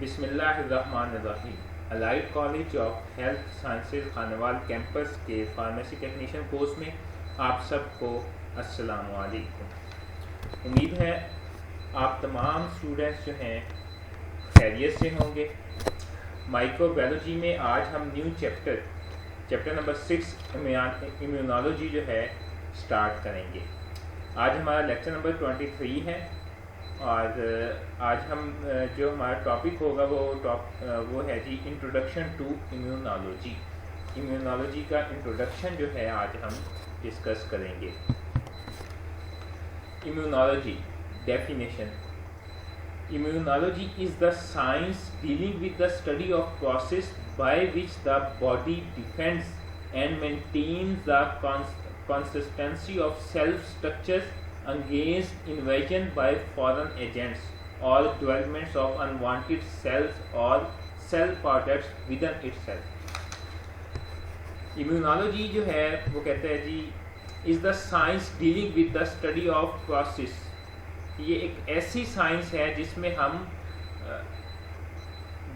بسم اللہ الرحمن الرحیم. Allied college of health sciences Khanewal campus کے فارمیسی ٹیکنیشین کورس میں آپ سب کو السلام علیکم. امید ہے آپ تمام اسٹوڈنٹس جو ہیں خیریت سے ہوں گے. مائکرو بایولوجی میں آج ہم نیو چیپٹر نمبر 6 امیونالوجی جو ہے اسٹارٹ کریں گے. آج ہمارا لیکچر نمبر 23 ہے اور آج ہم جو ہمارا ٹاپک ہوگا وہ ہے جی انٹروڈکشن ٹو امیونالوجی. امیونالوجی کا انٹروڈکشن جو ہے آج ہم ڈسکس کریں گے. Immunology definition. Immunology is the science dealing with the study of process by which the body defends and maintains the consistency of cell structures against invasion by foreign agents or developments of unwanted cells or cell products within itself. Immunology جو ہے وہ کہتے ہیں جی is the science dealing with the study of process. یہ ایک ایسی science ہے جس میں ہم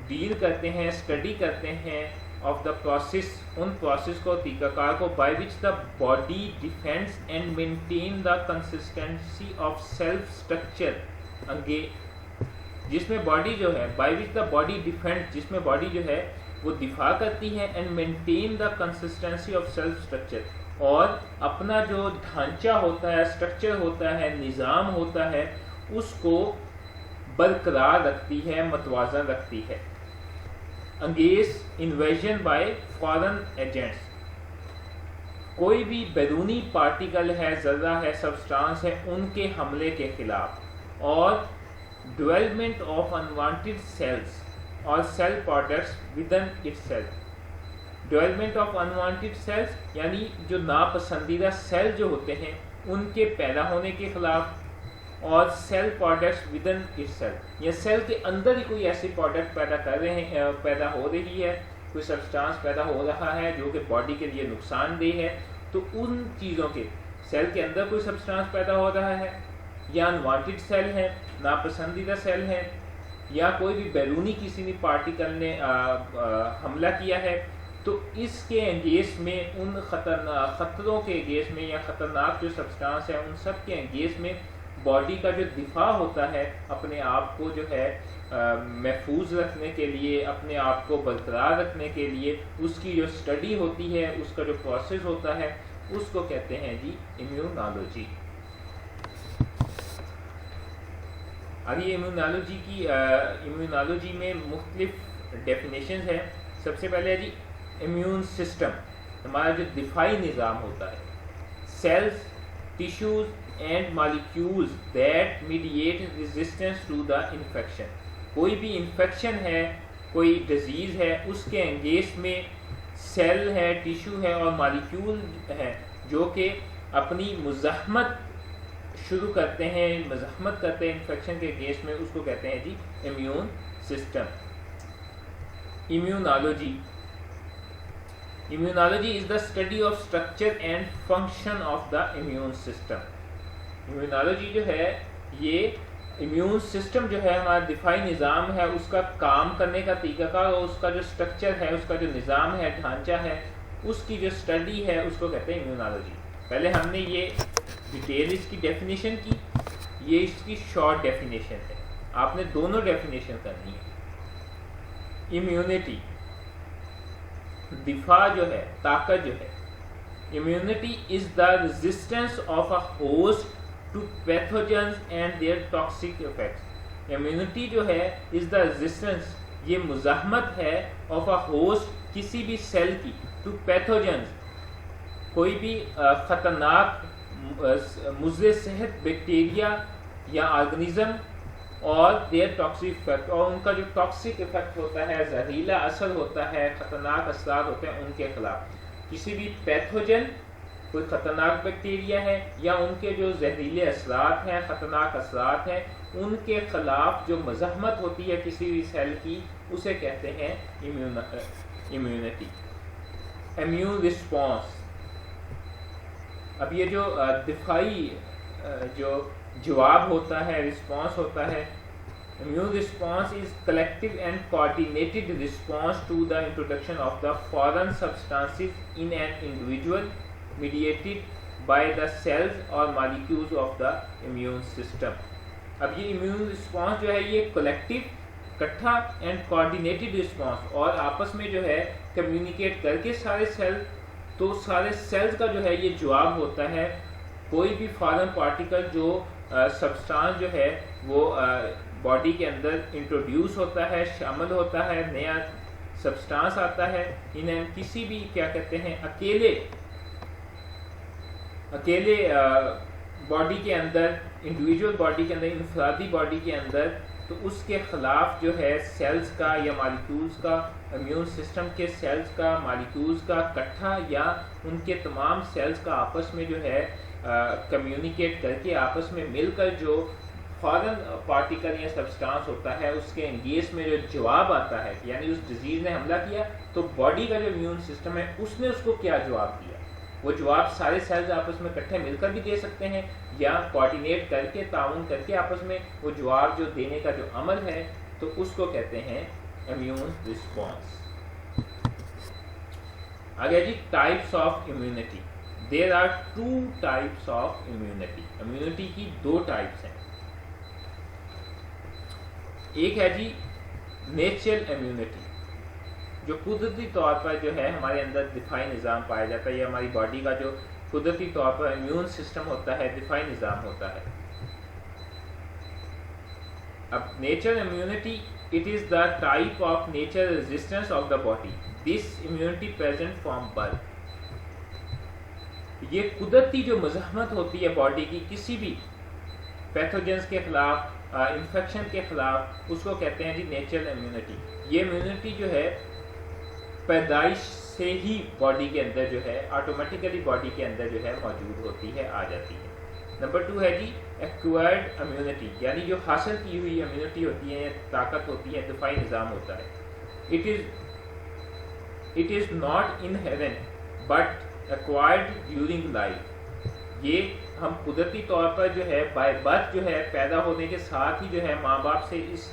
ڈیل کرتے ہیں، اسٹڈی کرتے ہیں آف دا پروسیس، ان پروسیس کو، طریقہ کار کو، by which the body defends and maintain the consistency of self structure, جس میں باڈی جو ہے by which the body defend, جس میں باڈی جو ہے وہ دفاع کرتی ہے، and maintain the consistency of self structure, اور اپنا جو ڈھانچہ ہوتا ہے، اسٹرکچر ہوتا ہے، نظام ہوتا ہے، اس کو برقرار رکھتی ہے، متوازن رکھتی ہے. Against invasion by foreign agents, کوئی بھی بیرونی پارٹیکل ہے، ذرہ ہے، سبسٹانس ہے، ان کے حملے کے خلاف. اور ڈیولپمنٹ آف انوانٹیڈ سیلز اور cell products within itself. Development of unwanted cells یعنی جو ناپسندیدہ سیل جو ہوتے ہیں ان کے پیدا ہونے کے خلاف، اور cell products within itself, یا سیل کے اندر ہی کوئی ایسی پروڈکٹ پیدا ہو رہی ہے، کوئی سبسٹانس پیدا ہو رہا ہے جو کہ باڈی کے لیے نقصان دہ ہے، تو ان چیزوں کے، سیل کے اندر کوئی سبسٹانس پیدا ہو رہا ہے، یا انوانٹیڈ سیل ہے، ناپسندیدہ سیل ہے، یا کوئی بھی بیرونی کسی بھی پارٹیکل نے حملہ کیا ہے، تو اس کے انگیز میں، ان خطروں کے انگیز میں، یا خطرناک جو سبسٹانس ہے ان سب کے انگیز میں باڈی کا جو دفاع ہوتا ہے، اپنے آپ کو جو ہے محفوظ رکھنے کے لیے، اپنے آپ کو برقرار رکھنے کے لیے، اس کی جو اسٹڈی ہوتی ہے، اس کا جو پروسیس ہوتا ہے، اس کو کہتے ہیں جی امیونالوجی. اب یہ امیونالوجی میں مختلف ڈیفینیشنز ہیں. سب سے پہلے جی امیون سسٹم، ہمارا جو دفاعی نظام ہوتا ہے. Cells, tissues and molecules that mediate resistance to the infection. کوئی بھی انفیکشن ہے، کوئی ڈیزیز ہے، اس کے انگیز میں سیل ہے، ٹیشو ہے اور مالیکیول ہے جو کہ اپنی مزاحمت شروع کرتے ہیں، مزاحمت کرتے ہیں انفیکشن کے انگیز میں، اس کو کہتے ہیں جی immune system. Immunology is the study of structure and function of the immune system. Immunology جو ہے یہ امیون سسٹم جو ہے ہمارا دفاعی نظام ہے، اس کا کام کرنے کا طریقہ کار، اور اس کا جو اسٹرکچر ہے، اس کا جو نظام ہے، ڈھانچہ ہے، اس کی جو اسٹڈی ہے، اس کو کہتے ہیں امیونالوجی. پہلے ہم نے یہ ڈیٹیل اس کی ڈیفینیشن کی، یہ اس کی شارٹ ڈیفینیشن ہے. آپ نے دونوں ڈیفینیشن کرنی ہے. امیونٹی، دفاع جو ہے، طاقت جو ہے. Immunity is the resistance of a host to pathogens and their toxic effects. Immunity جو ہے از دا ریزسٹنس، یہ مزاحمت ہے، آف اے ہوسٹ، کسی بھی سیل کی، ٹو پیتھوجنز، کوئی بھی خطرناک مضر صحت بیکٹیریا یا آرگنزم، اور دیئر ٹاکسک افیکٹ، اور ان کا جو ٹاکسک افیکٹ ہوتا ہے، زہریلا اثر ہوتا ہے، خطرناک اثرات ہوتے ہیں، ان کے خلاف. کسی بھی پیتھوجن، کوئی خطرناک بیکٹیریا ہے، یا ان کے جو زہریلے اثرات ہیں، خطرناک اثرات ہیں، ان کے خلاف جو مزاحمت ہوتی ہے کسی بھی سیل کی، اسے کہتے ہیں امیونٹی. امیون رسپانس، اب یہ جو دفاعی جو جواب ہوتا ہے، رسپانس ہوتا ہے، Immune response is collective and coordinated response to the introduction of the foreign substances in an individual, mediated by the cells or molecules of the immune system. اب یہ immune response جو ہے یہ collective اکٹھا and coordinated response اور آپس میں جو ہے کمیونیکیٹ کر کے سارے سیل، تو سارے سیلز کا جو ہے یہ جواب ہوتا ہے کوئی بھی فارن پارٹیکل جو سبسٹانس جو ہے وہ باڈی کے اندر انٹروڈیوس ہوتا ہے، شامل ہوتا ہے، نیا سبسٹانس آتا ہے، انہیں کسی بھی کیا کہتے ہیں اکیلے باڈی کے اندر، انڈیویجول باڈی کے اندر، انفرادی باڈی کے اندر، تو اس کے خلاف جو ہے سیلز کا یا مالیکولز کا، امیون سسٹم کے سیلز کا، مالیکولز کا اکٹھا یا ان کے تمام سیلز کا آپس میں جو ہے کمیونیکیٹ کر کے آپس میں مل کر جو فارن پارٹیکل یا سبسٹانس ہوتا ہے اس کے انگیز میں جو جواب آتا ہے، یعنی اس ڈیزیز نے حملہ کیا تو باڈی کا جو امیون سسٹم ہے اس نے اس کو کیا جواب دیا، وہ جواب سارے سیلز آپس میں اکٹھے مل کر بھی دے سکتے ہیں یا کوآرڈینیٹ کر کے، تعاون کر کے آپس میں وہ جواب جو دینے کا جو عمل ہے تو اس کو کہتے ہیں امیون رسپانس. آگے جی types of immunity. There are 2 types of immunity. Immunity کی 2 ٹائپس ہیں. ایک ہے جی نیچرل امیونٹی، جو قدرتی طور پر جو ہے ہمارے اندر دفاعی نظام پایا جاتا ہے، یا ہماری باڈی کا جو قدرتی طور پر امیون سسٹم ہوتا ہے، دفاعی نظام ہوتا ہے. اب natural immunity it is the type of natural resistance of the body. This immunity present from birth. یہ قدرتی جو مزاحمت ہوتی ہے باڈی کی کسی بھی پیتھوجنس کے خلاف، انفیکشن کے خلاف، اس کو کہتے ہیں جی نیچرل امیونٹی. یہ امیونٹی جو ہے پیدائش سے ہی باڈی کے اندر جو ہے آٹومیٹیکلی باڈی کے اندر جو ہے موجود ہوتی ہے، آ جاتی ہے. نمبر 2 ہے جی ایکوائرڈ امیونٹی، یعنی جو حاصل کی ہوئی امیونٹی ہوتی ہے، طاقت ہوتی ہے، دفاعی نظام ہوتا ہے. It is not inherent but acquired during life. یہ ہم قدرتی طور پر جو ہے بائی برتھ جو ہے پیدا ہونے کے ساتھ ہی جو ہے ماں باپ سے اس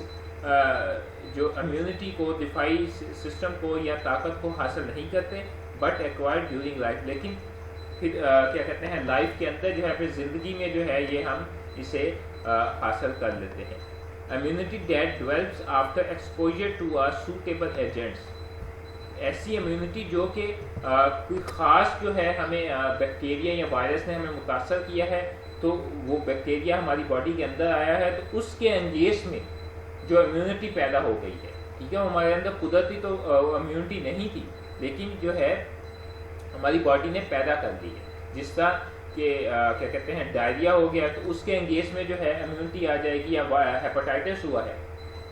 جو امیونٹی کو، دفاعی سسٹم کو یا طاقت کو حاصل نہیں کرتے، بٹ ایکوائرڈ ڈیورنگ لائف. لیکن پھر کیا کہتے ہیں لائف کے اندر جو ہے پھر زندگی میں جو ہے یہ ہم اسے حاصل کر لیتے ہیں. Immunity that develops after exposure to suitable agents. ایسی امیونٹی جو کہ کوئی خاص جو ہے ہمیں بیکٹیریا یا وائرس نے ہمیں متاثر کیا ہے، تو وہ بیکٹیریا ہماری باڈی کے اندر آیا ہے تو اس کے انگیز میں جو امیونٹی پیدا ہو گئی ہے. ٹھیک ہے، ہمارے اندر قدرتی تو امیونٹی نہیں تھی، لیکن جو ہے ہماری باڈی نے پیدا کر دی ہے. جس طرح کہ کیا کہتے ہیں ڈائریا ہو گیا تو اس کے انگیز میں جو ہے امیونٹی آ جائے گی، یا ہیپاٹائٹس ہوا ہے،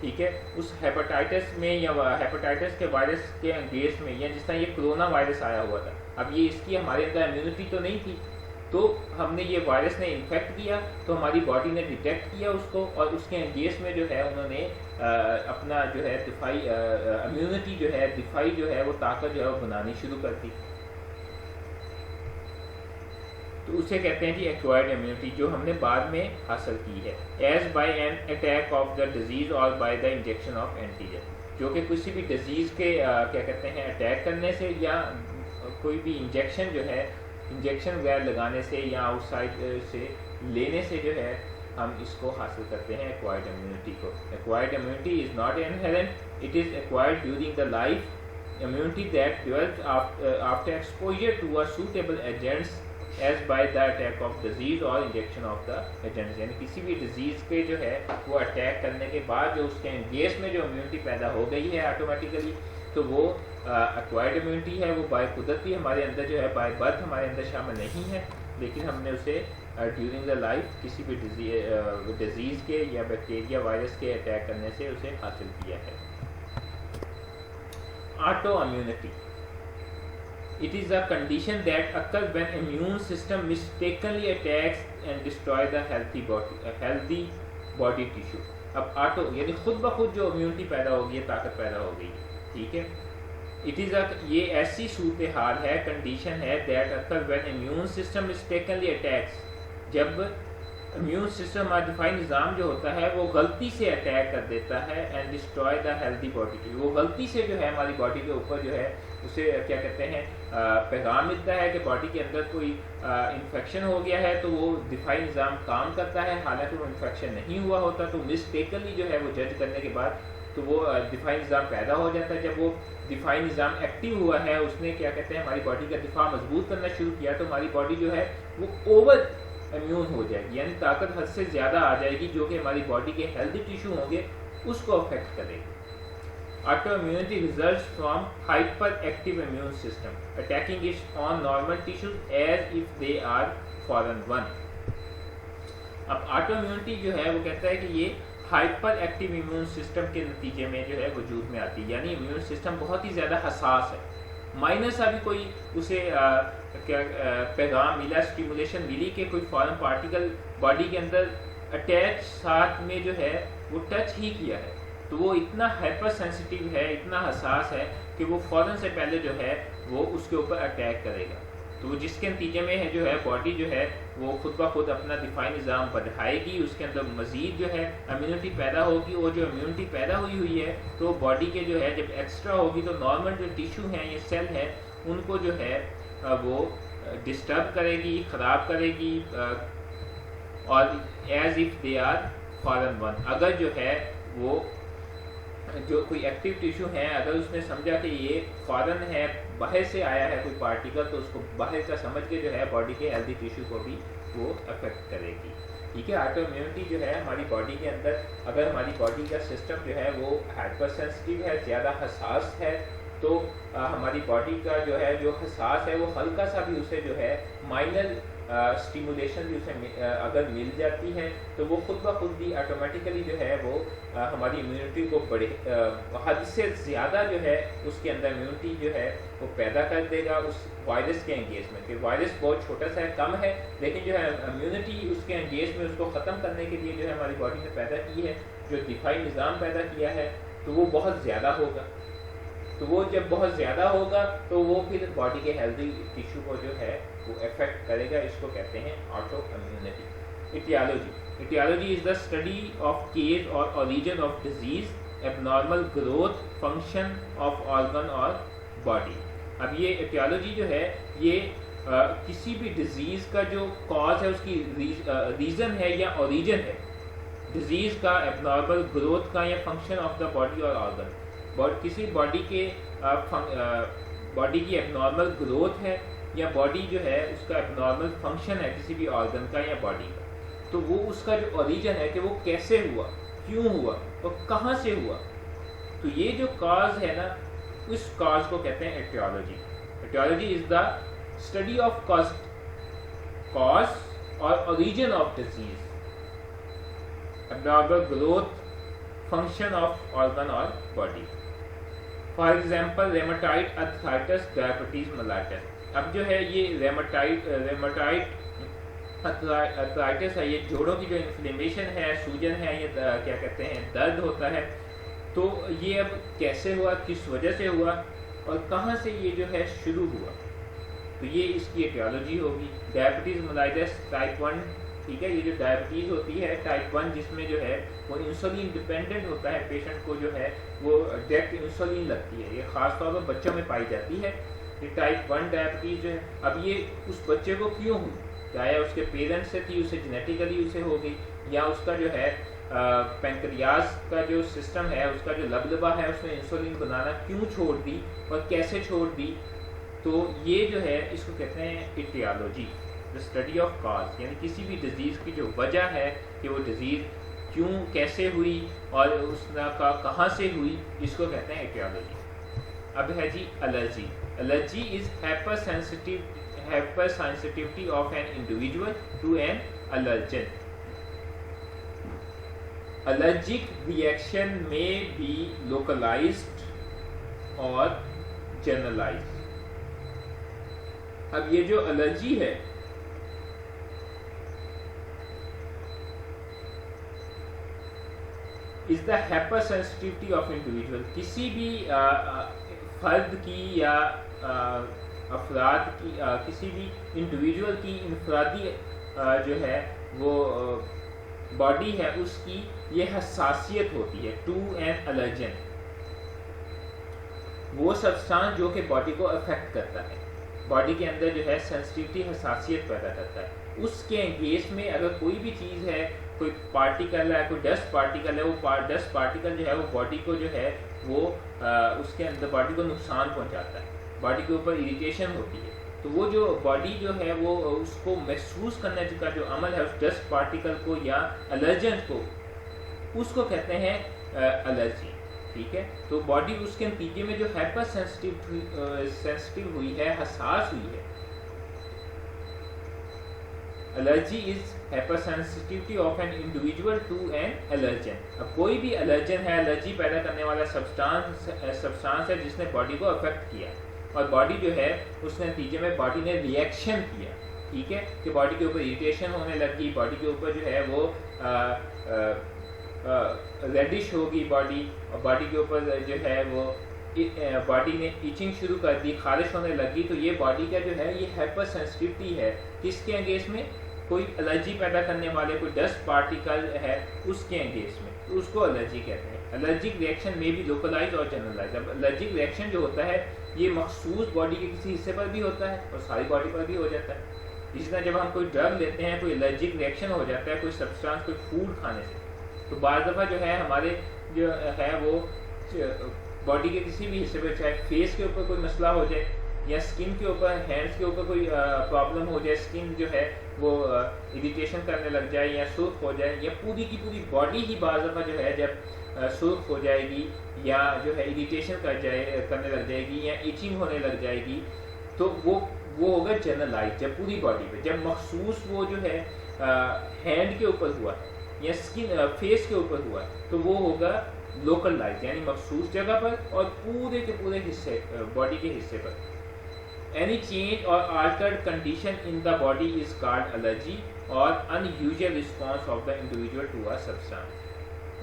ٹھیک ہے، اس ہیپاٹائٹس میں یا ہیپاٹائٹس کے وائرس کے انگیز میں، یا جس طرح یہ کرونا وائرس آیا ہوا تھا، اب یہ اس کی ہمارے اندر امیونٹی تو نہیں تھی، تو ہم نے یہ وائرس نے انفیکٹ کیا تو ہماری باڈی نے ڈیٹیکٹ کیا اس کو، اور اس کے انگیز میں جو ہے انہوں نے اپنا جو ہے دفاعی امیونٹی جو ہے، دفاعی جو ہے وہ طاقت جو ہے وہ بنانی شروع کر دی. تو اسے کہتے ہیں جی ایکوائرڈ امیونٹی، جو ہم نے بعد میں حاصل کی ہے. As by an attack of the disease اور by the injection of antigen, جو کہ کسی بھی ڈیزیز کے کیا کہتے ہیں اٹیک کرنے سے، یا کوئی بھی انجیکشن جو ہے، انجیکشن وغیرہ لگانے سے یا آؤٹ سائڈ سے لینے سے جو ہے ہم اس کو حاصل کرتے ہیں ایکوائرڈ امیونٹی کو. Acquired immunity is not inherent, it is acquired during the life. Immunity that develops after exposure to suitable agents as by the attack of disease اور انجیکشن آف دا ایجنٹس. یعنی کسی بھی disease کے جو ہے وہ attack کرنے کے بعد جو اس کے انگیز میں جو امیونٹی پیدا ہو گئی ہے آٹومیٹیکلی، تو وہ ایکوائرڈ امیونٹی ہے. وہ بائی قدرتی ہمارے اندر جو ہے بائی برتھ ہمارے اندر شامل نہیں ہے، لیکن ہم نے اسے ڈیورنگ دا لائف کسی بھی ڈیزیز کے یا بیکٹیریا وائرس کے اٹیک کرنے سے اسے حاصل کیا ہے. Auto immunity. It is a condition that occurs when immune system mistakenly attacks and destroy the healthy body tissue. اب آٹو یعنی خود بخود جو امیونٹی پیدا ہوگی ہے، طاقت پیدا ہو گئی ہے، ٹھیک ہے. It is یہ ایسی صورتحال ہے، کنڈیشن ہے that occurs when immune system mistakenly attacks، جب امیون سسٹم ہمارا دفاعی نظام جو ہوتا ہے وہ غلطی سے اٹیک کر دیتا ہے and destroy the healthy body. وہ غلطی سے جو ہے ہماری باڈی کے اوپر جو ہے اسے کیا کہتے ہیں پیغام ملتا ہے کہ باڈی کے اندر کوئی انفیکشن ہو گیا ہے, تو وہ دفاعی نظام کام کرتا ہے, حالانکہ وہ انفیکشن نہیں ہوا ہوتا, تو مسٹیکلی جو ہے وہ جج کرنے کے بعد تو وہ دفاعی نظام پیدا ہو جاتا ہے. جب وہ دفاعی نظام ایکٹیو ہوا ہے, اس نے کیا کہتے ہیں ہماری باڈی کا دفاع مضبوط کرنا شروع کیا, تو ہماری باڈی جو ہے وہ اوور امیون ہو جائے گی, یعنی طاقت حد سے زیادہ آ جائے گی, جو کہ ہماری باڈی کے ہیلدی ٹیشو ہوں گے اس کو افیکٹ کرے گی. Autoimmunity results from hyperactive immune system attacking its own normal tissues as if they are foreign one. اب آٹو امیونٹی جو ہے وہ کہتا ہے کہ یہ ہائپر ایکٹیو امیون سسٹم کے نتیجے میں جو ہے وجود میں آتی ہے, یعنی امیون سسٹم بہت ہی زیادہ حساس ہے. مائنر سا بھی کوئی اسے پیغام ملا, اسٹیمولیشن ملی کہ کوئی فارن پارٹیکل باڈی کے اندر اٹیچ ساتھ میں جو ہے وہ ٹچ ہی کیا ہے, تو وہ اتنا ہائپر سینسیٹیو ہے, اتنا حساس ہے کہ وہ فوراً سے پہلے جو ہے وہ اس کے اوپر اٹیک کرے گا. تو جس کے نتیجے میں جو ہے باڈی جو ہے وہ خود بخود اپنا دفاعی نظام بڑھائے گی, اس کے اندر مزید جو ہے امیونٹی پیدا ہوگی. وہ جو امیونٹی پیدا ہوئی ہے تو باڈی کے جو ہے جب ایکسٹرا ہوگی تو نارمل جو ٹیشو ہیں یا سیل ہے ان کو جو ہے وہ ڈسٹرب کرے گی, خراب کرے گی, اور as if they are foreign one. اگر جو ہے وہ جو کوئی ایکٹیو ٹیشو ہے اگر اس نے سمجھا کہ یہ فارن ہے, باہر سے آیا ہے کوئی پارٹیکل, تو اس کو باہر کا سمجھ کے جو ہے باڈی کے ہیلدی ٹیشو کو بھی وہ افیکٹ کرے گی. ٹھیک ہے, آٹو امیونٹی جو ہے ہماری باڈی کے اندر, اگر ہماری باڈی کا سسٹم جو ہے وہ ہائپر سینسٹیو ہے, زیادہ حساس ہے, تو ہماری باڈی کا جو ہے جو حساس ہے وہ ہلکا سا بھی اسے جو ہے مائنر اسٹیمولیشن بھی اسے اگر مل جاتی ہے تو وہ خود بخود بھی آٹومیٹیکلی جو ہے وہ ہماری امیونٹی کو بڑے حد سے زیادہ جو ہے اس کے اندر امیونٹی جو ہے وہ پیدا کر دے گا اس وائرس کے انگیج میں. کہ وائرس بہت چھوٹا سا ہے, کم ہے, لیکن جو ہے امیونٹی اس کے انگیج میں اس کو ختم کرنے کے لیے جو ہے ہماری باڈی نے پیدا کی ہے, جو دفاعی نظام پیدا کیا ہے, تو وہ بہت زیادہ ہوگا. تو وہ جب بہت زیادہ ہوگا تو وہ پھر باڈی کے ہیلدی ٹیشو کو جو ہے وہ افیکٹ کرے گا. اس کو کہتے ہیں autoimmunity. Aetiology. Aetiology is the study of cause اور origin of disease, abnormal growth, function of organ اور باڈی. اب یہ ایٹیالوجی جو ہے یہ کسی بھی ڈیزیز کا جو کاز ہے اس کی ریزن ہے یا اوریجن ہے, ڈیزیز کا, ایبنارمل گروتھ کا, یا فنکشن آف دا باڈی اور آرگن. کسی باڈی کے باڈی کی ایب نارمل گروتھ ہے یا باڈی جو ہے اس کا ایب نارمل فنکشن ہے کسی بھی آرگن کا یا باڈی کا, تو وہ اس کا جو اوریجن ہے کہ وہ کیسے ہوا, کیوں ہوا اور کہاں سے ہوا. تو یہ جو کاز ہے نا, اس کاز کو کہتے ہیں aetiology. Aetiology is the study of cause اور origin of disease, abnormal growth, function of organ اور body. For example rheumatoid arthritis, diabetes mellitus. اب جو ہے یہ ریمیٹائڈ ارتھرائٹس ہے, یہ جوڑوں کی جو انفلیمیشن ہے, سوجن ہے, یہ کیا کہتے ہیں درد ہوتا ہے. تو یہ اب کیسے ہوا, کس وجہ سے ہوا اور کہاں سے یہ جو ہے شروع ہوا, تو یہ اس کی ایٹیالوجی ہوگی. Diabetes mellitus type 1. ٹھیک ہے, یہ جو ڈائبٹیز ہوتی ہے ٹائپ 1 جس میں جو ہے وہ انسولین ڈپینڈنٹ ہوتا ہے, پیشنٹ کو جو ہے وہ ڈائریکٹ انسولین لگتی ہے, یہ خاص طور پر بچوں میں پائی جاتی ہے. یہ ٹائپ 1 ڈائبٹیز جو ہے, اب یہ اس بچے کو کیوں ہوئی, چاہے اس کے پیرنٹس سے تھی, اسے جینیٹیکلی اسے ہو گئی, یا اس کا جو ہے پینکریاس کا جو سسٹم ہے, اس کا جو لبلبا ہے, اس نے انسولین بنانا کیوں چھوڑ دی اور کیسے چھوڑ دی. تو یہ جو ہے اس کو کہتے ہیں ایٹیالوجی, دا اسٹڈی آف کاز, یعنی کسی بھی ڈیزیز کی جو وجہ ہے کہ وہ ڈیزیز کیوں, کیسے ہوئی اور اس کا کہاں سے ہوئی, اس کو کہتے ہیں ایٹیالوجی. اب ہے جی allergy. Allergy is hypersensitivity of an individual to an allergen. Allergic reaction میں بی لوکلائزڈ اور جنرلائزڈ. اب یہ جو الرجی ہے is the hypersensitivity of individual. کسی بھی فرد کی یا افراد کی, کسی بھی انڈیویجول کی انفرادی جو ہے وہ باڈی ہے اس کی یہ حساسیت ہوتی ہے ٹو این الرجن، وہ سبسٹانس جو کہ باڈی کو افیکٹ کرتا ہے، باڈی کے اندر جو ہے سینسٹیوٹی حساسیت پیدا کرتا ہے، اس کے انگیز میں اگر کوئی بھی چیز ہے، کوئی پارٹیکل ہے، کوئی ڈسٹ پارٹیکل ہے، وہ ڈسٹ پارٹیکل جو ہے وہ باڈی کو جو ہے وہ اس کے اندر باڈی کو نقصان پہنچاتا ہے، باڈی کے اوپر اریٹیشن ہوتی ہے، تو وہ جو باڈی جو ہے وہ اس کو محسوس کرنے کا جو عمل ہے اس ڈسٹ پارٹیکل کو یا الرجن کو، اس کو کہتے ہیں الرجی، ٹھیک ہے. تو باڈی اس کے نتیجے میں جو ہائپر سینسٹیو ہوئی ہے، حساس ہوئی ہے. Allergy is hypersensitivity of an individual to an allergen. اب کوئی بھی الرجن ہے، الرجی پیدا کرنے والا سبسٹانس ہے جس نے باڈی کو افیکٹ کیا، اور باڈی جو ہے اس کے نتیجے میں باڈی نے ریئیکشن کیا، ٹھیک ہے، کہ باڈی کے اوپر اریٹیشن ہونے لگی، باڈی کے اوپر جو ہے وہ ریڈش ہوگی باڈی، اور باڈی کے اوپر جو ہے وہ باڈی نے ایچنگ شروع کر دی، خارش ہونے لگی. تو یہ باڈی کا جو ہے یہ ہائپر سینسٹیوٹی ہے کس کے انگیز میں؟ کوئی الرجی پیدا کرنے والے کوئی ڈسٹ پارٹیکل ہے اس کے انگیز میں، تو اس کو الرجی کہتے ہیں. الرجک ریئیکشن میں بھی لوکلائز اور جنرلائز. اب الرجک ریئیکشن جو ہوتا ہے یہ مخصوص باڈی کے کسی حصے پر بھی ہوتا ہے اور ساری باڈی پر بھی ہو جاتا ہے. اسی طرح جب ہم کوئی ڈرگ لیتے ہیں کوئی الرجک ریئیکشن ہو جاتا ہے کوئی سبسٹانس کوئی فوڈ کھانے سے، تو بعض دفعہ جو ہے ہمارے جو ہے وہ باڈی کے کسی بھی حصے پہ، چاہے فیس کے اوپر کوئی مسئلہ ہو جائے یا اسکن کے اوپر، ہینڈس کے اوپر کوئی پرابلم ہو جائے، اسکن جو ہے وہ اریٹیشن کرنے لگ جائے یا سرخ ہو جائے، یا پوری کی پوری باڈی ہی بعض دفعہ جو ہے جب سرخ ہو جائے گی یا جو ہے اریٹیشن کرنے لگ جائے گی یا ایچنگ ہونے لگ جائے گی، تو وہ ہوگا جنرلائز. جب پوری باڈی پہ، جب مخصوص وہ جو ہے ہینڈ کے اوپر ہوا یا اسکن فیس کے اوپر ہوا تو وہ ہوگا لوکلائز، یعنی مخصوص جگہ پر اور پورے کے پورے حصے باڈی کے حصے پر. Any change or altered condition in the body is called allergy or unusual response of the individual to a substance.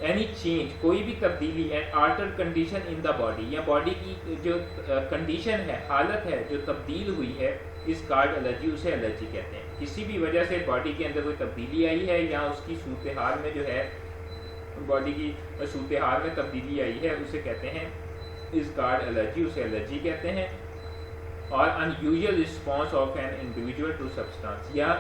Any change، کوئی بھی تبدیلی، and altered condition in the body، یا باڈی کی جو کنڈیشن ہے، حالت ہے جو تبدیل ہوئی ہے، is called allergy، اسے الرجی کہتے ہیں. کسی بھی وجہ سے باڈی کے اندر کوئی تبدیلی آئی ہے یا اس کی صورتحال میں جو ہے باڈی کی صورتحال میں تبدیلی آئی ہے، اسے کہتے ہیں is called allergy، اسے الرجی کہتے ہیں. اور unusual response of an individual to substance، یا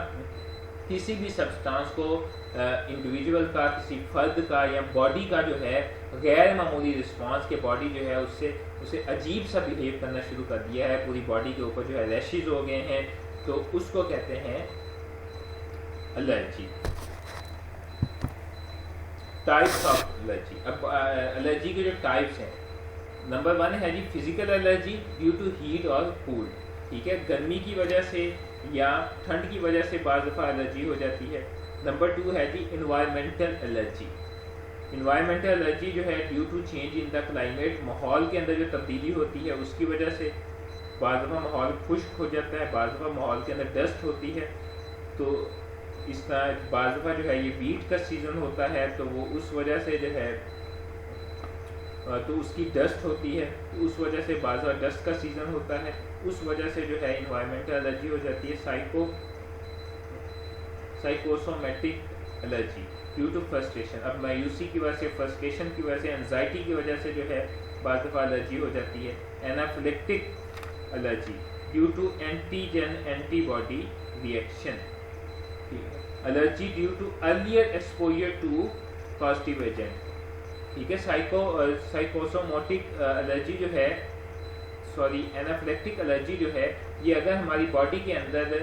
کسی بھی سبسٹانس کو انڈیویجول کا، کسی فرد کا یا باڈی کا جو ہے غیر معمولی رسپانس کے باڈی جو ہے اسے عجیب سا بہیو کرنا شروع کر دیا ہے، پوری باڈی کے اوپر جو ہے ریشز ہو گئے ہیں، تو اس کو کہتے ہیں الرجی. Types of allergy. اب الرجی کے جو ٹائپس ہیں، نمبر 1 ہے جی physical allergy due to heat اور کولڈ، ٹھیک ہے، گرمی کی وجہ سے یا ٹھنڈ کی وجہ سے بعض دفعہ الرجی ہو جاتی ہے. نمبر 2 ہے جی انوائرمنٹل الرجی. انوائرمنٹل الرجی جو ہے due to change in the climate, ماحول کے اندر جو تبدیلی ہوتی ہے اس کی وجہ سے. بعض دفعہ ماحول خشک ہو جاتا ہے، بعض دفعہ ماحول کے اندر ڈسٹ ہوتی ہے، تو اس طرح بعض دفعہ جو ہے یہ ویٹ کا سیزن ہوتا ہے تو وہ اس وجہ سے جو ہے تو اس کی ڈسٹ ہوتی ہے، تو اس وجہ سے بعض دفعہ ڈسٹ کا سیزن ہوتا ہے، اس وجہ سے جو ہے انوائرمنٹل الرجی ہو جاتی ہے. Psychosomatic allergy due to frustration, اب مایوسی کی وجہ سے، فرسٹریشن کی وجہ سے، انزائٹی کی وجہ سے جو ہے بعض دفعہ الرجی ہو جاتی ہے. Anaphylactic allergy due to antigen antibody reaction. Allergy due to earlier exposure to positive agent, ٹھیک ہے. سائیکوسومیٹک الرجی جو ہے اینافلیکٹک الرجی جو ہے یہ اگر ہماری باڈی کے اندر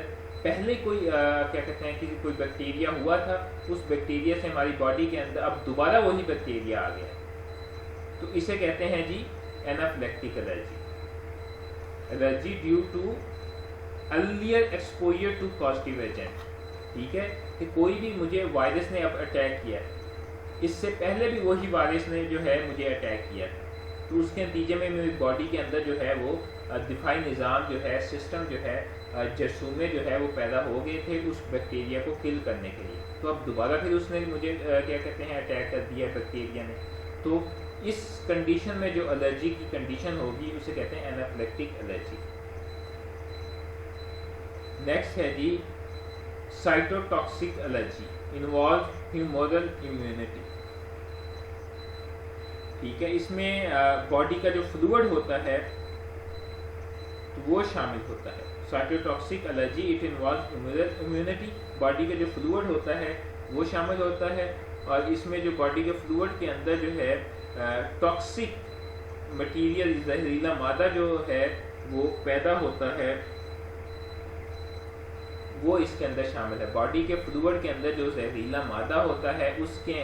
پہلے کوئی کیا کہتے ہیں کہ کوئی بیکٹیریا ہوا تھا، اس بیکٹیریا سے ہماری باڈی کے اندر اب دوبارہ وہی بیکٹیریا آ گیا، تو اسے کہتے ہیں جی anaphylactic allergy. Allergy due to earlier exposure to positive agent, ٹھیک ہے، کہ کوئی بھی مجھے وائرس نے اب اٹیک کیا، اس سے پہلے بھی وہی وائرس نے جو ہے مجھے اٹیک کیا تھا، تو اس کے نتیجے میں میری باڈی کے اندر جو ہے وہ دفاعی نظام جو ہے، سسٹم جو ہے، جرثومے جو ہے وہ پیدا ہو گئے تھے اس بیکٹیریا کو کل کرنے کے لیے. تو اب دوبارہ پھر اس نے مجھے کیا کہتے ہیں اٹیک کر دیا بیکٹیریا نے. تو اس کنڈیشن میں جو الرجی کی کنڈیشن ہوگی اسے کہتے ہیں اینافلیکٹک الرجی. نیکسٹ ہے جی cytotoxic allergy. Involve humoral immunity. ٹھیک ہے, اس میں باڈی کا جو فلوئڈ ہوتا ہے تو وہ شامل ہوتا ہے. Cytotoxic allergy it involve humoral immunity, body کا جو فلوئڈ ہوتا ہے وہ شامل ہوتا ہے, اور اس میں جو باڈی کے فلوئڈ کے اندر جو ہے ٹاکسک مٹیریل, زہریلا مادہ جو ہے وہ پیدا ہوتا ہے, وہ اس کے اندر شامل ہے. باڈی کے فلوئڈ کے اندر جو زہریلا مادہ ہوتا ہے اس کے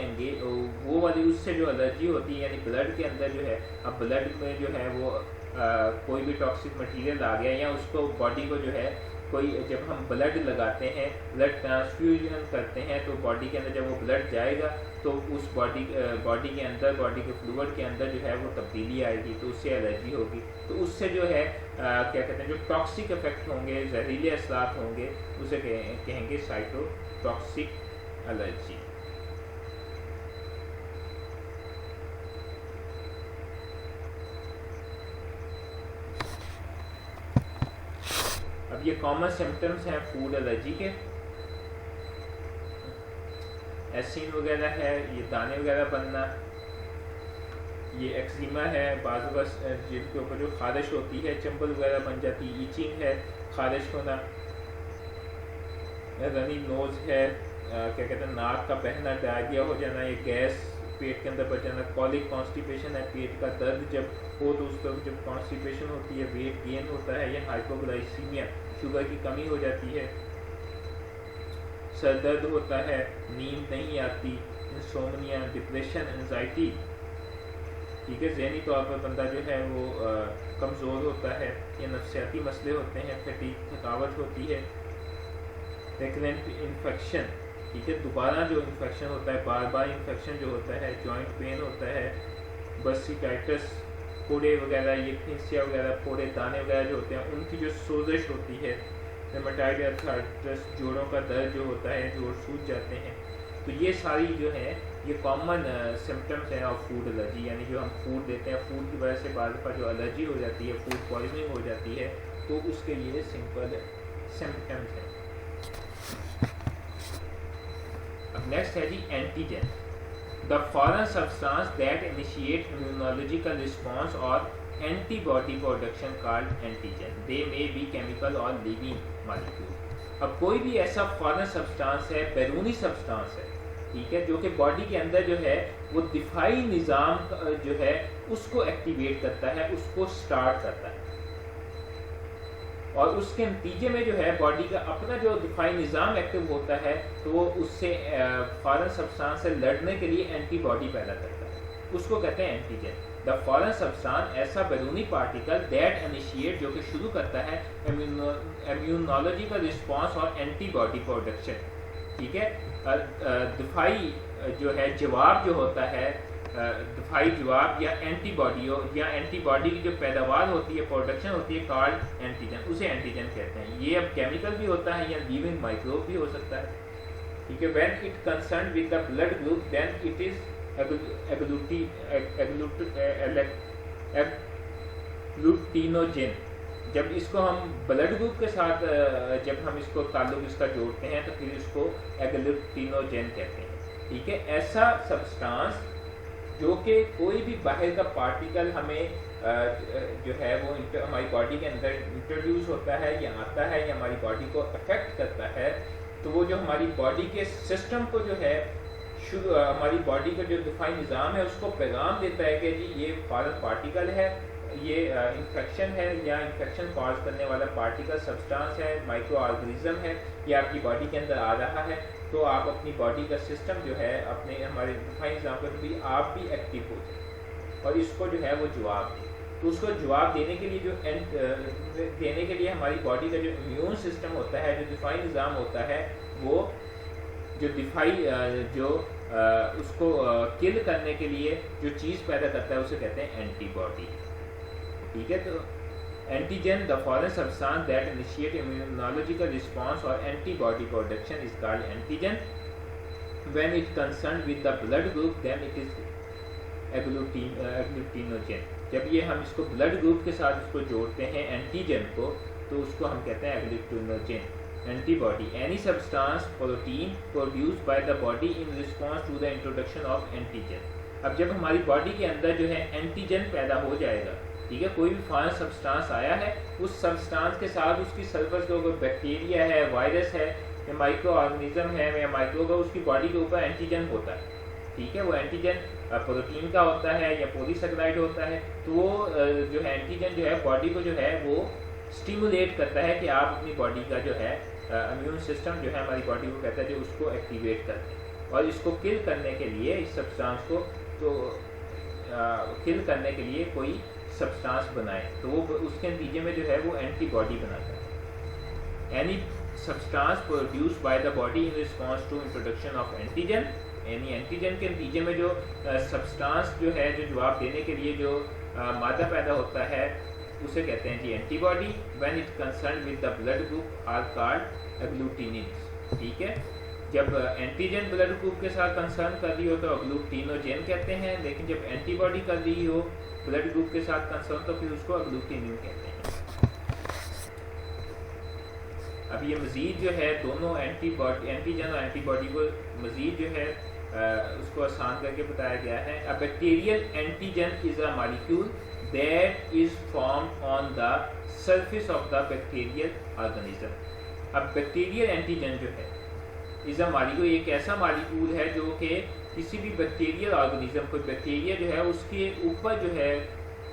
وہ والی اس سے جو الرجی ہوتی ہے, یعنی بلڈ کے اندر جو ہے, اب بلڈ میں جو ہے وہ کوئی بھی ٹاکسک مٹیریل آ گیا, یا اس کو باڈی کو جو ہے کوئی, جب ہم بلڈ لگاتے ہیں, بلڈ ٹرانسفیوژن کرتے ہیں, تو باڈی کے اندر جب وہ بلڈ جائے گا تو اس باڈی کے اندر, باڈی کے فلوئڈ کے اندر جو ہے وہ تبدیلی آئے گی, تو اس سے الرجی ہوگی. تو اس سے جو ہے کیا کہتے ہیں, جو ٹاکسک افیکٹ ہوں گے, زہریلے اثرات ہوں گے, اسے کہیں گے سائٹوٹاکسک الرجی. اب یہ کامن سمپٹمس ہیں فوڈ الرجی کے. ایسین وغیرہ ہے, یہ دانے وغیرہ بننا, یہ ایکزیما ہے, بعض اوقات جن کے اوپر جو خارش ہوتی ہے, چمبل وغیرہ بن جاتی ہے, ایچنگ ہے, خارش ہونا, رنی نوز ہے, کیا کہتے ہیں ناک کا بہنا, ڈائریا ہو جانا, یہ گیس پیٹ کے اندر بڑھ جانا, کولک کانسٹیپیشن ہے, پیٹ کا درد جب ہو تو اس وقت جب کانسٹیپیشن ہوتی ہے, ویٹ گین ہوتا ہے, یا ہائپوگلائسیمیا, شوگر کی کمی ہو جاتی ہے, سر درد ہوتا ہے, نیند نہیں آتی, انسومنیا, ڈپریشن, انزائٹی. ٹھیک ہے, ذہنی طور پر بندہ جو ہے وہ کمزور ہوتا ہے, یا نفسیاتی مسئلے ہوتے ہیں, تھکاوٹ ہوتی ہے, ریکرنٹ انفیکشن. ٹھیک ہے, دوبارہ جو انفیکشن ہوتا ہے, بار بار انفیکشن جو ہوتا ہے, جوائنٹ پین ہوتا ہے, برسیٹائٹس, پھوڑے وغیرہ, یہ پھنسیا وغیرہ, پھوڑے دانے وغیرہ جو ہوتے ہیں ان کی جو سوزش ہوتی ہے, ریمیٹائڈ آرتھرائٹس, جوڑوں کا درد جو ہوتا ہے, جوڑ سوج جاتے ہیں. تو یہ ساری جو ہے یہ کامن سمپٹمس ہیں آف فوڈ الرجی, یعنی جو ہم فوڈ دیتے ہیں, فوڈ کی وجہ سے بعض دفعہ جو الرجی ہو جاتی ہے, فوڈ پوائزننگ ہو جاتی ہے, تو اس کے یہ سمپل سمپٹمس ہیں. اب نیکسٹ ہے جی antigen, the foreign substance that initiate immunological response اور antibody production called antigen. They may be chemical اور لیونگ مالیکول. اب کوئی بھی ایسا فارن سبسٹانس ہے, بیرونی سبسٹانس ہے, ٹھیک ہے, جو کہ باڈی کے اندر جو ہے وہ دفاعی نظام جو ہے اس کو ایکٹیویٹ کرتا ہے, اس کو سٹارٹ کرتا ہے, اور اس کے نتیجے میں جو ہے باڈی کا اپنا جو دفاعی نظام ایکٹیو ہوتا ہے, تو وہ اس سے فارن سبسٹانس سے لڑنے کے لیے اینٹی باڈی پیدا کرتا ہے, اس کو کہتے ہیں اینٹیجن. دا فارن سبسٹانس ایسا بیرونی پارٹیکل دیٹ انیشیٹ, جو کہ شروع کرتا ہے امیونولوجیکل رسپانس اور اینٹی باڈی پروڈکشن. ٹھیک ہے, دفاعی جو ہے جواب جو ہوتا ہے, دفاعی جواب یا اینٹی باڈی ہو, یا اینٹی باڈی کی جو پیداوار ہوتی ہے, پروڈکشن ہوتی ہے, کالڈ اینٹیجن, اسے اینٹیجن کہتے ہیں. یہ اب کیمیکل بھی ہوتا ہے یا لیونگ مائکروب بھی ہو سکتا ہے. ٹھیک ہے, when it concern with the blood group then it is agglutinogen. جب اس کو ہم بلڈ گروپ کے ساتھ جب ہم اس کو تعلق اس کا جوڑتے ہیں تو پھر اس کو ایگلوٹینوجن کہتے ہیں. ٹھیک ہے, ایسا سبسٹانس جو کہ کوئی بھی باہر کا پارٹیکل ہمیں جو ہے وہ ہماری باڈی کے اندر انٹروڈیوس ہوتا ہے یا آتا ہے یا ہماری باڈی کو افیکٹ کرتا ہے, تو وہ جو ہماری باڈی کے سسٹم کو جو ہے ہماری باڈی کا جو دفاعی نظام ہے اس کو پیغام دیتا ہے کہ جی یہ فارن پارٹیکل ہے, یہ انفیکشن ہے, یا انفیکشن کاز کرنے والا پارٹیکل سبسٹانس ہے, مائکرو آرگنزم ہے, یہ آپ کی باڈی کے اندر آ رہا ہے. تو آپ اپنی باڈی کا سسٹم جو ہے اپنے ہمارے دفاعی نظام پر بھی آپ بھی ایکٹیو ہو جائیں اور اس کو جو ہے وہ جواب دیں. تو اس کو جواب دینے کے لیے ہماری باڈی کا جو امیون سسٹم ہوتا ہے, جو دفاعی نظام ہوتا ہے, وہ جو دفاعی جو اس کو کل کرنے کے لیے جو چیز پیدا کرتا ہے اسے کہتے ہیں اینٹی باڈی. ٹھیک ہے, تو antigen, the foreign substance that initiate immunological response اور antibody production is called antigen. When it concern with the blood group then it is agglutinogen. جب یہ ہم اس کو بلڈ گروپ کے ساتھ اس کو جوڑتے ہیں اینٹیجن کو, تو اس کو ہم کہتے ہیں ایگلوٹینوجن. antibody, any substance protein produced by the body in response to the introduction of antigen. اب جب ہماری باڈی کے اندر جو ہے اینٹیجن پیدا ہو جائے گا, ٹھیک ہے, کوئی بھی فارن سبسٹانس آیا ہے, اس سبسٹانس کے ساتھ اس کی سرفس کے اوپر بیکٹیریا ہے, وائرس ہے, یا مائکرو آرگنیزم ہے, یا مائکرو کا, اس کی باڈی کے اوپر اینٹیجن ہوتا ہے, ٹھیک ہے. وہ اینٹیجن پروٹین کا ہوتا ہے یا پولیسیکرائڈ ہوتا ہے, تو وہ جو ہے اینٹیجن جو ہے باڈی کو جو ہے وہ اسٹیمولیٹ کرتا ہے کہ آپ اپنی باڈی کا جو ہے امیون سسٹم جو ہے ہماری باڈی کو کہتا ہے جو اس کو ایکٹیویٹ کرتے ہیں, اور اس کو کل کرنے کے لیے, اس سبسٹانس کو تو کل کرنے کے لیے کوئی سبسٹانس بنائے, تو وہ اس کے نتیجے میں جو ہے وہ اینٹی باڈی بناتا ہے. Any substance produced by the body in response to introduction of antigen, یعنی اینٹیجن کے نتیجے میں جو سبسٹانس جو ہے, جو جواب دینے کے لیے جو مادہ پیدا ہوتا ہے, اسے کہتے ہیں جی antibody. When it concern with the blood group are called agglutinins, ٹھیک ہے. جب اینٹیجن بلڈ گروپ کے ساتھ کنسرن کر رہی ہو تو اگلوٹینوجن کہتے ہیں, لیکن جب اینٹی باڈی کر رہی ہو بلڈ گروپ کے ساتھ کنسرن تو پھر اس کو اگلوٹینین کہتے ہیں. اب یہ مزید جو ہے دونوں اینٹیجن اور اینٹی باڈی کو مزید جو ہے اس کو آسان کر کے بتایا گیا ہے. A bacterial antigen is a molecule that is formed on the surface of the bacterial organism. اب بیکٹیریل اینٹیجن جو ہے از اے مالیکول, ایک ایسا مالیکول ہے جو کہ کسی بھی بیکٹیریل آرگنیزم, کوئی بیکٹیریا جو ہے اس کے اوپر جو ہے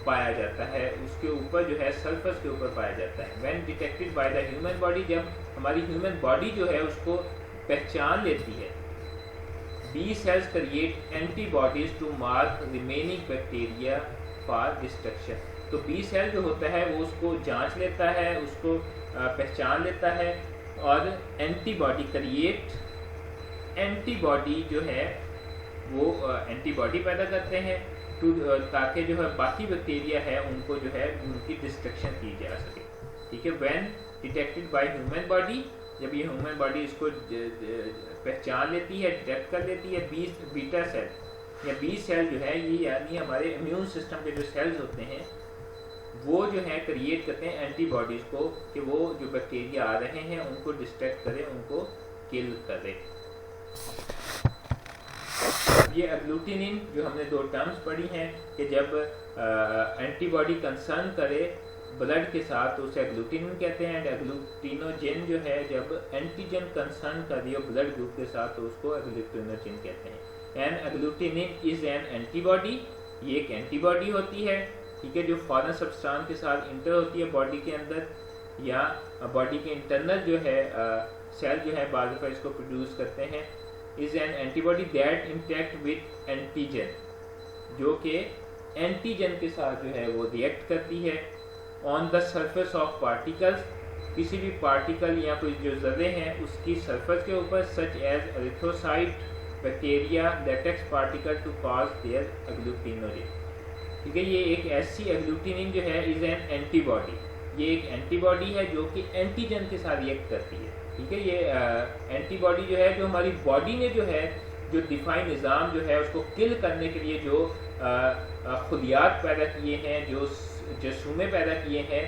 پایا جاتا ہے, اس کے اوپر جو ہے سرفس کے اوپر پایا جاتا ہے. When detected by the human body, جب ہماری ہیومن باڈی جو ہے اس کو پہچان لیتی ہے, B cells create antibodies to mark remaining bacteria for destruction. تو بی سیل جو ہوتا ہے وہ اس کو جانچ لیتا ہے, اس کو پہچان لیتا ہے, اور antibody create, antibody جو ہے وہ اینٹی باڈی پیدا کرتے ہیں تاکہ جو ہے باقی بیکٹیریا ہے ان کو جو ہے ان کی ڈسٹرکشن کی جا سکے, ٹھیک ہے. When detected by human body, جب یہ ہیومن باڈی اس کو پہچان لیتی ہے, ڈیٹیکٹ کر لیتی ہے, بیٹا سیل یا بی سیل جو ہے, یہ یعنی ہمارے امیون سسٹم کے جو سیلز ہوتے ہیں وہ جو ہے کریٹ کرتے ہیں اینٹی باڈیز کو کہ وہ جو بیکٹیریا آ رہے ہیں ان کو ڈسٹریکٹ کرے, ان کو کل کرے. یہ اگلوٹینین جو ہم نے دو ٹرمز پڑھی ہیں کہ جب اینٹی باڈی کنسرن کرے بلڈ کے ساتھ تو اسے اگلوٹینین کہتے ہیں, اینڈ اگلوٹینوجن جو ہے جب اینٹیجن کنسرن کر رہی ہو بلڈ گروپ کے ساتھ تو اس کو اگلوٹینوجن کہتے ہیں. And agglutinin is an antibody, یہ ایک اینٹی باڈی ہوتی ہے, ٹھیک ہے, جو فارن سبسٹانس کے ساتھ انٹر ہوتی ہے باڈی کے اندر, یا باڈی کے انٹرنل جو ہے سیل جو ہے بعض دفعہ اس کو پروڈیوس کرتے ہیں. از an anti body that intact with antigen, جو کہ اینٹیجن کے ساتھ جو ہے وہ ریئیکٹ کرتی ہے. آن دا سرفیس آف پارٹیکلس, کسی بھی پارٹیکل یا کوئی جو ذرے ہیں اس کی سرفیس کے اوپر, such as erythrocyte, bacteria, latex particle to cause their agglutinogen, ٹھیک ہے. یہ ایک ایسی اگلوٹینین جو ہے از این اینٹی باڈی, یہ ایک اینٹی باڈی ہے جو کہ اینٹیجن کے ساتھ ریئیکٹ کرتی ہے, ٹھیک ہے. یہ اینٹی باڈی جو ہے جو ہماری باڈی نے جو ہے جو دفاعی نظام جو ہے اس کو کل کرنے کے لیے جو خلیات پیدا کیے ہیں, جو جرثومے پیدا کیے ہیں,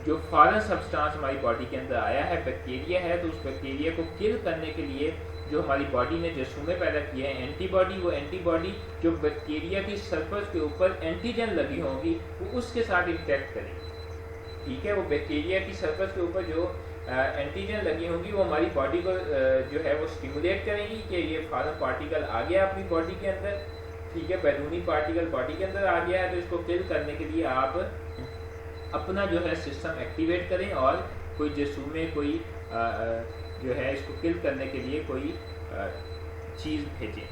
جو فارن سبسٹانس ہماری باڈی کے اندر آیا ہے, بیکٹیریا ہے, تو اس بیکٹیریا کو کل کرنے کے لیے جو ہماری باڈی نے جرثومے پیدا کیے ہیں اینٹی باڈی, وہ اینٹی باڈی جو بیکٹیریا کی سرفس کے اوپر اینٹیجن لگی ہوں گی وہ اس کے ساتھ انٹیکٹ کرے گی, ٹھیک ہے. وہ بیکٹیریا کی سرفس کے اوپر جو اینٹیجن لگی ہوں گی وہ ہماری باڈی کو جو ہے وہ اسٹیمولیٹ کریں گی کہ یہ فارن پارٹیکل آ گیا اپنی باڈی کے اندر, ٹھیک ہے, بیرونی پارٹیکل باڈی کے اندر آ گیا ہے, تو اس کو کل کرنے کے لیے آپ اپنا جو ہے سسٹم ایکٹیویٹ کریں اور کوئی جرثومے, کوئی جو ہے اس کو کل کرنے کے لیے کوئی چیز بھیجیں.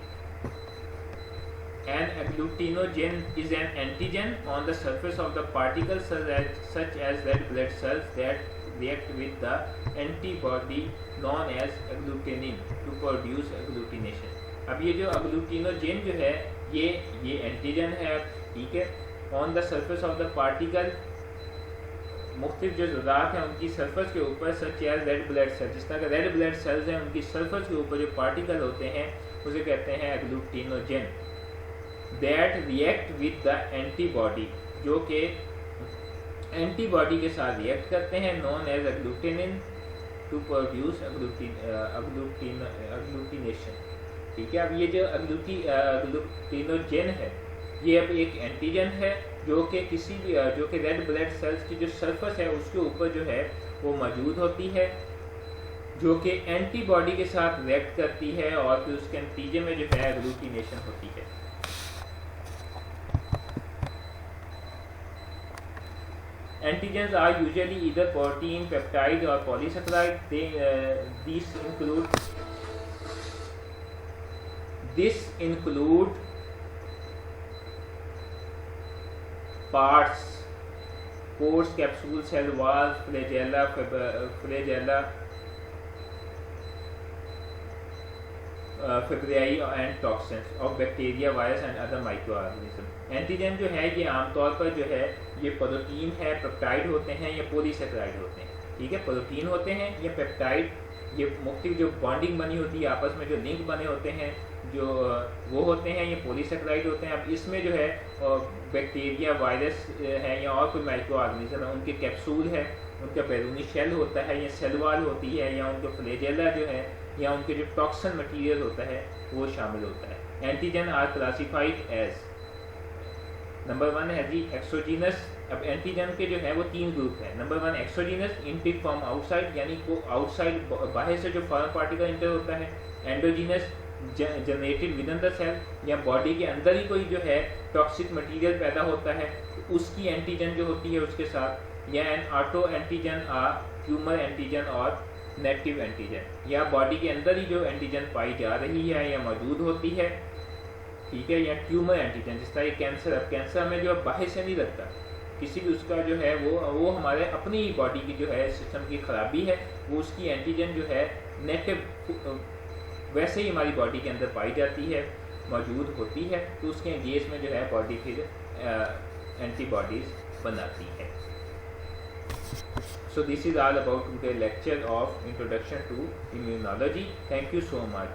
An agglutinogen is an antigen on the surface of the particle such as red blood cells that react with the antibody known as agglutinin to produce agglutination. اب یہ جو agglutinogen جو ہے یہ اینٹیجن ہے, ٹھیک ہے. On the surface of the particle, مختلف جو ذرات ہیں ان کی سرفس کے اوپر, such as red blood cell, جس طرح کہ ریڈ بلڈ سیلز ہیں ان کی سرفس کے اوپر جو پارٹیکل ہوتے ہیں اسے کہتے ہیں agglutinogen. That react with the antibody, جو کہ اینٹی باڈی کے ساتھ ریئیکٹ کرتے ہیں known as agglutinin to produce agglutination. ٹھیک ہے. اب یہ جو اگلوٹینوجن ہے یہ اب ایک اینٹیجن ہے جو کہ کسی بھی جو کہ ریڈ بلڈ سیلز کی جو سرفس ہے اس کے اوپر جو ہے وہ موجود ہوتی ہے جو کہ اینٹی باڈی کے ساتھ ریئیکٹ کرتی ہے اور پھر اس کے نتیجے میں جو ہے اگلوٹینیشن ہوتی ہے. Antigens are usually either protein, peptide or polysaccharide. These include parts, pores, capsule, cell wall, flagella, fimbriae and toxins of bacteria virus and other microorganism. Antigen جو ہے یہ عام طور پر جو ہے یہ پروٹین ہے, پیپٹائڈ ہوتے ہیں یا پولی سیکرائڈ ہوتے ہیں. ٹھیک ہے. پروٹین ہوتے ہیں یا پیپٹائڈ, یہ مختلف جو بانڈنگ بنی ہوتی ہے آپس میں جو لنک بنے ہوتے ہیں جو وہ ہوتے ہیں یہ پولی سیکرائڈ ہوتے ہیں. اب اس میں جو ہے بیکٹیریا وائرس ہے یا اور کوئی مائکرو آرگنزم ہے ان کے کیپسول ہے, ان کا بیرونی شیل ہوتا ہے یا سیل وال ہوتی ہے یا ان کا فلیجیلا جو ہے یا ان کے جو ٹاکسن مٹیریل ہوتا ہے وہ شامل ہوتا ہے. Antigens are classified as number 1 ہے جی ایکسوجینس. اب اینٹیجن کے جو ہے وہ 3 گروپ ہیں. Number 1 exogenous, intake from outside, یعنی وہ آؤٹ سائڈ باہر سے جو فارن پارٹیکل انٹر ہوتا ہے. Endogenous, generated within the cell, یا باڈی کے اندر ہی کوئی جو ہے ٹاکسک مٹیریل پیدا ہوتا ہے اس کی اینٹیجن جو ہوتی ہے اس کے ساتھ. یا an autoantigen or tumour antigen اور نیگیٹو اینٹیجن, یا باڈی کے اندر ہی جو اینٹیجن پائی جا رہی ہے یا موجود ہوتی ہے. ٹھیک ہے. یا ٹیومر اینٹیجن, جس طرح یہ کینسر. اب کینسر میں جو باہر سے نہیں لگتا, کسی بھی اس کا جو ہے وہ ہمارے اپنی باڈی کی جو ہے سسٹم کی خرابی ہے, وہ اس کی اینٹیجن جو ہے نیگیٹو ویسے ہی ہماری باڈی کے اندر پائی جاتی ہے, موجود ہوتی ہے, تو اس کے انگیز میں جو ہے باڈی پھر اینٹی باڈیز بناتی ہے. So this is all about today's lecture of Introduction to Immunology. Thank you so much.